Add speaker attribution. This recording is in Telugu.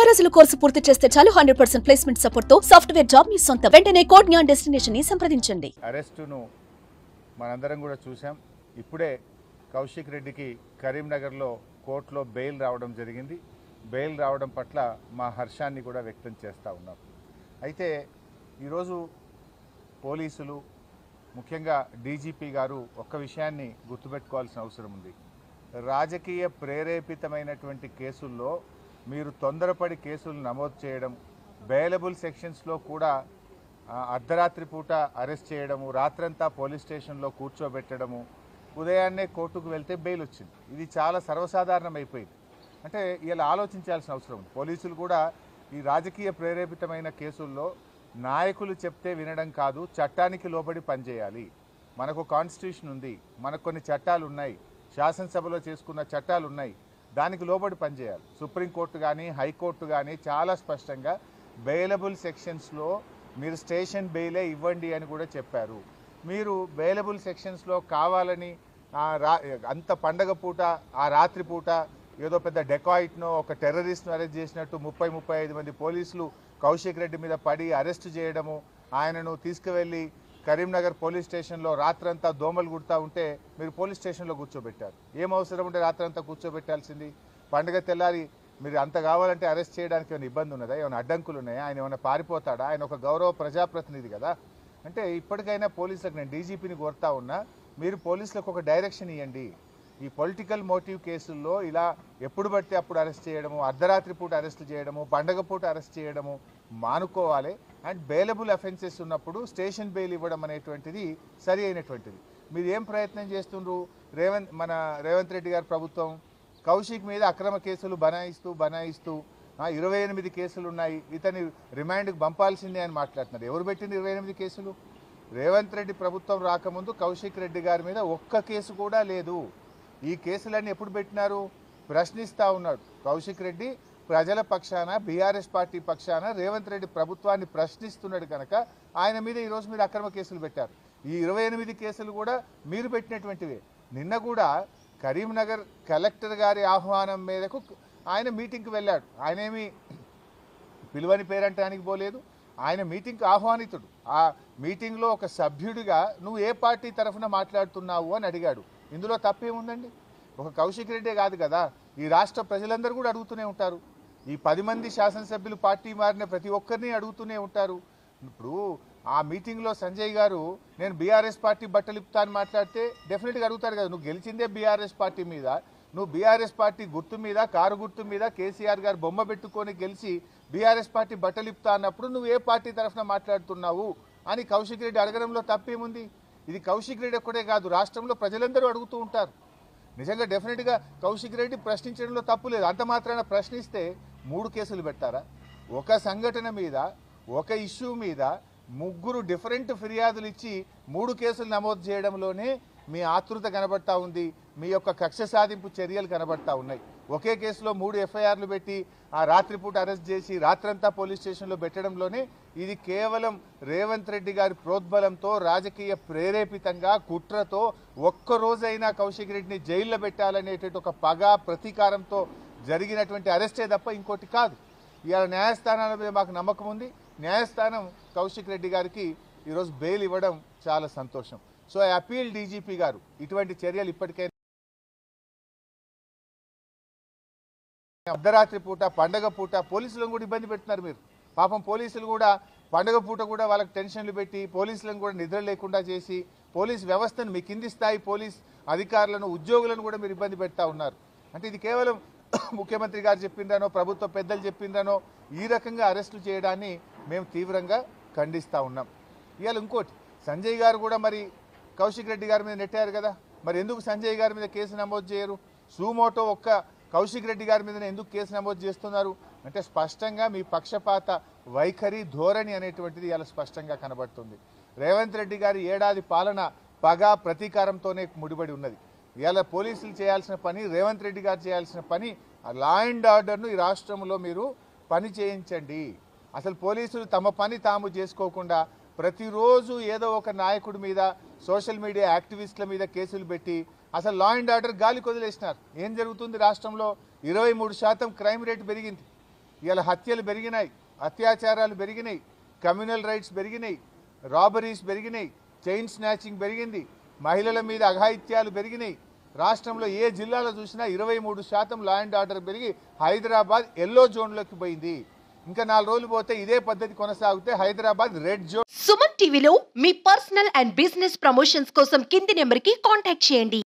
Speaker 1: రోజుల కోర్సు పూర్తి చేస్తే చాలు 100% ప్లేస్మెంట్ సపోర్ట్ తో సాఫ్ట్వేర్ జాబ్ మీ సొంతం. వెంటనే కోడ్ జ్ఞాన్ డెస్టినేషన్ ని సంప్రదించండి.
Speaker 2: అరెస్టును మనందరం కూడా చూసాం. ఇప్పుడే కౌశిక్ రెడ్డికి కరీంనగర్లో కోర్టులో బెయిల్ రావడం జరిగింది. బెయిల్ రావడం పట్ల మా హర్షాన్ని కూడా వ్యక్తం చేస్తూ ఉన్నాం. అయితే ఈరోజు పోలీసులు ముఖ్యంగా డీజీపీ గారు ఒక్క విషయాన్ని గుర్తుపెట్టుకోవాల్సిన అవసరం ఉంది. రాజకీయ ప్రేరేపితమైనటువంటి కేసుల్లో మీరు తొందరపడి కేసులు నమోదు చేయడం, బెయిలబుల్ సెక్షన్స్లో కూడా అర్ధరాత్రి పూట అరెస్ట్ చేయడము, రాత్రంతా పోలీస్ స్టేషన్లో కూర్చోబెట్టడము, ఉదయాన్నే కోర్టుకు వెళ్తే బెయిల్ వచ్చింది. ఇది చాలా సర్వసాధారణం అయిపోయింది. అంటే ఇలా ఆలోచించాల్సిన అవసరం ఉంది. పోలీసులు కూడా ఈ రాజకీయ ప్రేరేపితమైన కేసుల్లో నాయకులు చెప్తే వినడం కాదు, చట్టానికి లోబడి పనిచేయాలి. మనకు కాన్స్టిట్యూషన్ ఉంది, మనకు కొన్ని చట్టాలు ఉన్నాయి, శాసనసభలో చేసుకున్న చట్టాలు ఉన్నాయి, దానికి లోబడి పనిచేయాలి. సుప్రీంకోర్టు కానీ హైకోర్టు కానీ చాలా స్పష్టంగా బెయిలబుల్ సెక్షన్స్లో మీరు స్టేషన్ బెయిలే ఇవ్వండి అని కూడా చెప్పారు. మీరు బెయిలబుల్ సెక్షన్స్లో కావాలని అంత పండగ పూట ఆ రాత్రి పూట ఏదో పెద్ద డెకాయిట్నో ఒక టెర్రరిస్ట్ను అరెస్ట్ చేసినట్టు 30-35 మంది పోలీసులు కౌశిక్ రెడ్డి మీద పడి అరెస్ట్ చేయడము, ఆయనను తీసుకువెళ్ళి కరీంనగర్ పోలీస్ స్టేషన్లో రాత్రంతా దోమలు కుడతా ఉంటే మీరు పోలీస్ స్టేషన్లో కూర్చోబెట్టారు. ఏం అవసరం ఉంటే రాత్రంతా కూర్చోబెట్టాల్సింది? పండుగ తెల్లారి మీరు అంత కావాలంటే అరెస్ట్ చేయడానికి ఏమైనా ఇబ్బంది ఉన్నదా? ఏమైనా అడ్డంకులు ఉన్నాయా? ఆయన ఏమైనా పారిపోతాడా? ఆయన ఒక గౌరవ ప్రజాప్రతినిధి కదా. అంటే ఇప్పటికైనా పోలీసులకు, నేను డీజీపీని కోరుతా ఉన్నా, మీరు పోలీసులకు ఒక డైరెక్షన్ ఇవ్వండి. ఈ పొలిటికల్ మోటివ్ కేసుల్లో ఇలా ఎప్పుడు పడితే అప్పుడు అరెస్ట్ చేయడము, అర్ధరాత్రి పూట అరెస్ట్ చేయడము, పండగ పూట అరెస్ట్ చేయడము మానుకోవాలి. అండ్ బెయిలబుల్ అఫెన్సెస్ ఉన్నప్పుడు స్టేషన్ బెయిల్ ఇవ్వడం అనేటువంటిది సరి అయినటువంటిది. మీరు ఏం ప్రయత్నం చేస్తుండ్రు? రేవంత్ రెడ్డి గారి ప్రభుత్వం కౌశిక్ మీద అక్రమ కేసులు బనాయిస్తూ 28 కేసులు ఉన్నాయి, ఇతని రిమాండ్కి పంపాల్సిందే అని మాట్లాడుతున్నారు. ఎవరు పెట్టింది 28 కేసులు? రేవంత్ రెడ్డి ప్రభుత్వం రాకముందు కౌశిక్ రెడ్డి గారి మీద ఒక్క కేసు కూడా లేదు. ఈ కేసులన్నీ ఎప్పుడు పెట్టినారు? ప్రశ్నిస్తూ ఉన్నాడు కౌశిక్ రెడ్డి. ప్రజల పక్షాన, బీఆర్ఎస్ పార్టీ పక్షాన రేవంత్ రెడ్డి ప్రభుత్వాన్ని ప్రశ్నిస్తున్నాడు కనుక ఆయన మీద ఈరోజు మీరు అక్రమ కేసులు పెట్టారు. ఈ 28 కేసులు కూడా మీరు పెట్టినటువంటివే. నిన్న కూడా కరీంనగర్ కలెక్టర్ గారి ఆహ్వానం మేరకు ఆయన మీటింగ్కి వెళ్ళాడు. ఆయనేమి పిలువని పేరంటానికి పోలేదు, ఆయన మీటింగ్కి ఆహ్వానితుడు. ఆ మీటింగ్లో ఒక సభ్యుడిగా నువ్వు ఏ పార్టీ తరఫున మాట్లాడుతున్నావు అని అడిగాడు. ఇందులో తప్పేముందండి? ఒక కౌశిక్ రెడ్డే కాదు కదా, ఈ రాష్ట్ర ప్రజలందరూ కూడా అడుగుతూనే ఉంటారు. ఈ 10 మంది శాసనసభ్యులు పార్టీ మారిన ప్రతి ఒక్కరిని అడుగుతూనే ఉంటారు. ఇప్పుడు ఆ మీటింగ్లో సంజయ్ గారు నేను బీఆర్ఎస్ పార్టీ బట్టలు ఇప్పుతా అని మాట్లాడితే డెఫినెట్గా అడుగుతారు కదా, నువ్వు గెలిచిందే బీఆర్ఎస్ పార్టీ మీద, నువ్వు బీఆర్ఎస్ పార్టీ గుర్తు మీద, కారు గుర్తు మీద కేసీఆర్ గారు బొమ్మ పెట్టుకొని గెలిచి బీఆర్ఎస్ పార్టీ బట్టలు ఇప్పుతా అన్నప్పుడు నువ్వు ఏ పార్టీ తరఫున మాట్లాడుతున్నావు అని కౌశిక్ రెడ్డి అడగడంలో తప్పేముంది? ఇది కౌశిక్ రెడ్డి ఒక్కడే కాదు, రాష్ట్రంలో ప్రజలందరూ అడుగుతూ ఉంటారు. నిజంగా డెఫినెట్గా కౌశిక్ రెడ్డి ప్రశ్నించడంలో తప్పు లేదు. అంత మాత్రాన ప్రశ్నిస్తే 3 కేసులు పెట్టారా? ఒక సంఘటన మీద, ఒక ఇష్యూ మీద 3 డిఫరెంట్ ఫిర్యాదులు ఇచ్చి 3 కేసులు నమోదు చేయడంలోనే మీ ఆతృత కనబడతా ఉంది, మీ యొక్క కక్ష సాధింపు చర్యలు కనబడతా ఉన్నాయి. ఒకే కేసులో 3 ఎఫ్ఐఆర్లు పెట్టి ఆ రాత్రిపూట అరెస్ట్ చేసి రాత్రంతా పోలీస్ స్టేషన్లో పెట్టడంలోనే ఇది కేవలం రేవంత్ రెడ్డి గారి ప్రోద్బలంతో, రాజకీయ ప్రేరేపితంగా, కుట్రతో ఒక్కరోజైనా కౌశిక్ రెడ్డిని జైల్లో పెట్టాలనేటువంటి ఒక పగ, ప్రతీకారంతో జరిగినటువంటి అరెస్టే తప్ప ఇంకోటి కాదు. ఇవాళ న్యాయస్థానాల మీద మాకు నమ్మకం ఉంది. న్యాయస్థానం కౌశిక్ రెడ్డి గారికి ఈరోజు బెయిల్ ఇవ్వడం చాలా సంతోషం. సో ఐ అపీల్ డీజీపీ గారు, ఇటువంటి చర్యలు ఇప్పటికైనా అర్ధరాత్రి పూట, పండగ పూట పోలీసులను కూడా ఇబ్బంది పెడుతున్నారు మీరు. పాపం పోలీసులు కూడా పండగ పూట కూడా వాళ్ళకి టెన్షన్లు పెట్టి పోలీసులను కూడా నిద్ర లేకుండా చేసి పోలీస్ వ్యవస్థను, మీ కింది స్థాయి పోలీస్ అధికారులను, ఉద్యోగులను కూడా మీరు ఇబ్బంది పెడతా ఉన్నారు. అంటే ఇది కేవలం ముఖ్యమంత్రి గారు చెప్పిందనో, ప్రభుత్వ పెద్దలు చెప్పిందనో ఈ రకంగా అరెస్టులు చేయడాన్ని మేము తీవ్రంగా ఖండిస్తూ ఉన్నాం. ఇవాళ ఇంకోటి, సంజయ్ గారు కూడా మరి కౌశిక్ రెడ్డి గారి మీద నెట్టారు కదా, మరి ఎందుకు సంజయ్ గారి మీద కేసు నమోదు చేయరు? సుమోటో ఒక్క కౌశిక్ రెడ్డి గారి మీద ఎందుకు కేసు నమోదు చేస్తున్నారు అంటే స్పష్టంగా మీ పక్షపాత వైఖరి, ధోరణి అనేటువంటిది ఇలా స్పష్టంగా కనబడుతుంది. రేవంత్ రెడ్డి గారి ఏడాది పాలన పగ, ప్రతీకారంతోనే ముడిపడి ఉన్నది. ఇవాళ పోలీసులు చేయాల్సిన పని, రేవంత్ రెడ్డి గారు చేయాల్సిన పని, లా అండ్ ఆర్డర్ను ఈ రాష్ట్రంలో మీరు పని చేయించండి. అసలు పోలీసులు తమ పని తాము చేసుకోకుండా ప్రతిరోజు ఏదో ఒక నాయకుడి మీద, సోషల్ మీడియా యాక్టివిస్టుల మీద కేసులు పెట్టి అసలు లా అండ్ ఆర్డర్ గాలికి వదిలేసినారు. ఏం జరుగుతుంది రాష్ట్రంలో? 23% క్రైమ్ రేట్ పెరిగింది. ఇవాళ హత్యలు పెరిగినాయి, అత్యాచారాలు పెరిగినాయి, కమ్యూనల్ రైట్స్ పెరిగినాయి, రాబరీస్ పెరిగినాయి, చైన్ స్నాచింగ్ పెరిగింది, మహిళల మీద అఘాయిత్యాలు పెరిగినాయి. రాష్ట్రంలో ఏ జిల్లాలో చూసినా 23% లా అండ్ ఆర్డర్ పెరిగి హైదరాబాద్ ఎల్లో జోన్లోకి పోయింది. ఇంకా 4 రోజులు పోతే ఇదే పద్ధతి కొనసాగితే హైదరాబాద్ రెడ్ జోన్.
Speaker 3: సుమన్ టీవీలో మీ పర్సనల్ అండ్ బిజినెస్ ప్రమోషన్స్ కోసం కింది నెంబర్కి కాంటాక్ట్ చేయండి.